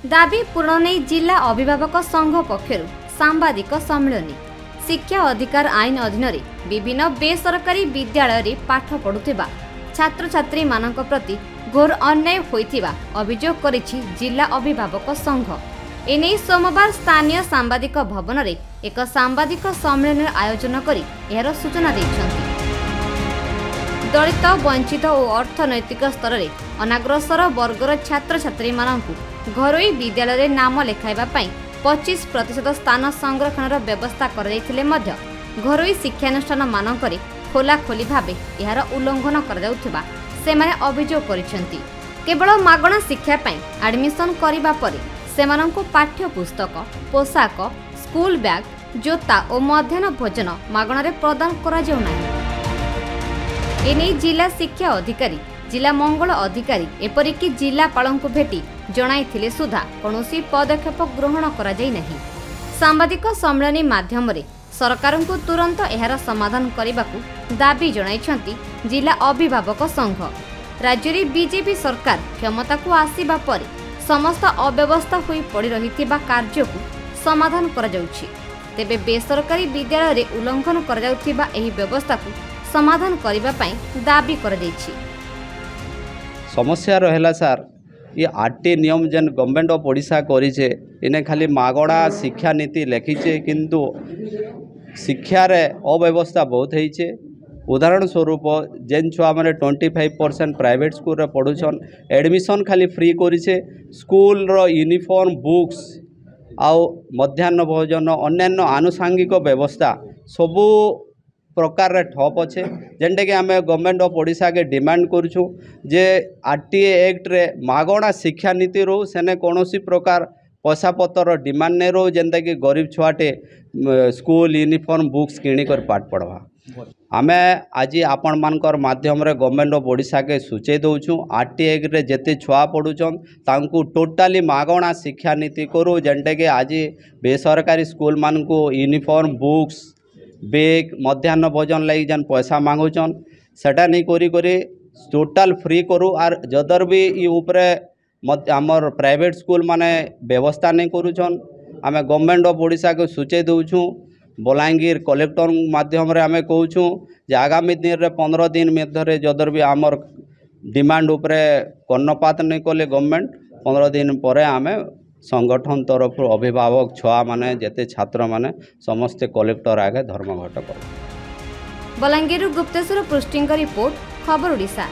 दाबी पूरण नहीं जिला अभिभावक संघ पक्षर सांबादिक सम्मेलन। शिक्षा अधिकार आईन अधीन विभिन्न बेसरकारी विद्यालय रे पाठ पढ़ुथिबा छात्र छात्री मानक प्रति घोर अन्याय होइथिबा अभियोग करिछि जिला अभिभावक संघ। एने सोमवार स्थानीय सांबादिक भवन रे एक सांबादिक सम्मेलन आयोजन करी एहर सूचना दैछन्ति। दलित वंचित और अर्थनैतिक स्तर में अनाग्रसर वर्गर छात्र छात्री मानकु घरोई विद्यालय रे नाम लेखाइबा पई 25% स्थान संरक्षण व्यवस्था कर घरोई शिक्षानुष्ठान मानकरे खोलाखोली भावे यार उल्लंघन कर अभियोग करिसेंति। केवल मागणा शिक्षा पई एडमिशन करिबा परे सेमानंकु पाठ्य पुस्तक पोशाक स्कूल बैग जोता और मध्याह्न भोजन मागणा रे प्रदान करा जाउ नाही। एने जिला शिक्षा अधिकारी जिला मंगल अधिकारी एपरिकी जिलापालଙ୍କୁ भेटी जणाइथिले सुधा कौनसी पदक्षेप ग्रहण करा जाई नहीं। सांबादिक सम्मेलन माध्यम सरकारଙ୍କୁ तुरंत एहार समाधान करने दाबी जणाइछन्ति जिला अभिभावक संघ। राज्य में बीजेपी सरकार क्षमता को आसीबा परे समस्त अव्यवस्था होई पड़ी रहिथिबा कार्य को समाधान करा जाउछि। तेबे बेसरकारी विद्यालय रे उल्लंघन करा जाउथिबा एही व्यवस्था को समाधान करबा पई दाबी करा जाइछि। समस्या रहेला सर ये आरटी नियम जेन गवर्नमेंट ऑफ ओडिशा करिछे इने खाली मागणा शिक्षा नीति लिखिछे किंतु शिक्षा रे अव्यवस्था बहुत होइछे। उदाहरण स्वरूप जेन छुआ माने 25% प्राइवेट स्कूल रे पढुछन एडमिशन खाली फ्री करिछे। स्कूल रो यूनिफॉर्म बुक्स आउ मध्याह्न भोजन अन्यान्य आनुषंगिक व्यवस्था सबू प्रकार रे ठप अच्छे जेनटा कि आम गवर्नमेंट ऑफ ओडिशा के डिमांड करूँ जे आरटीए एक्ट रे मागणा शिक्षा नीति रो सेने कौनसी प्रकार पैसा पतर डिमांड नहीं रो जेनता कि गरीब छुआटे स्कूल यूनिफॉर्म बुक्स किणिकर पाठ पढ़वा। आम आज आपण मानकर माध्यम रे गवर्नमेंट ऑफ ओडिशा के सूचे दौचु आरटीए एक्ट रे जेते छुआ पढ़ुछन तांकु टोटाली मागणा शिक्षा नीति करू जेनटा कि आज बेसरकारी स्कूल मान को यूनिफॉर्म बुक्स बेग मध्याह्न भोजन लगी जन पैसा मांगुचन सेटा नहीं करी टोटाल फ्री करू। आर जदर भी ये उपरे आमर प्राइवेट स्कूल माने व्यवस्था नहीं करूछन आम गवर्नमेंट ऑफ ओडिशा को सूचे दौचु। बलांगीर कलेक्टर माध्यम रे आमे कहूँ जे आगामी दिन रे 15 दिन मध्य जदर भी आमर डिमांड उपरे कर्णपात नहीं कले गवर्नमेंट 15 दिन पर आमे संगठन तरफ अभिभावक छुआ माने जेते छात्र माने समस्ते कलेक्टर आगे धर्मघट कर। बलांगीर गुप्तेश्वर पृष्टिंग रिपोर्ट खबर ओडिशा।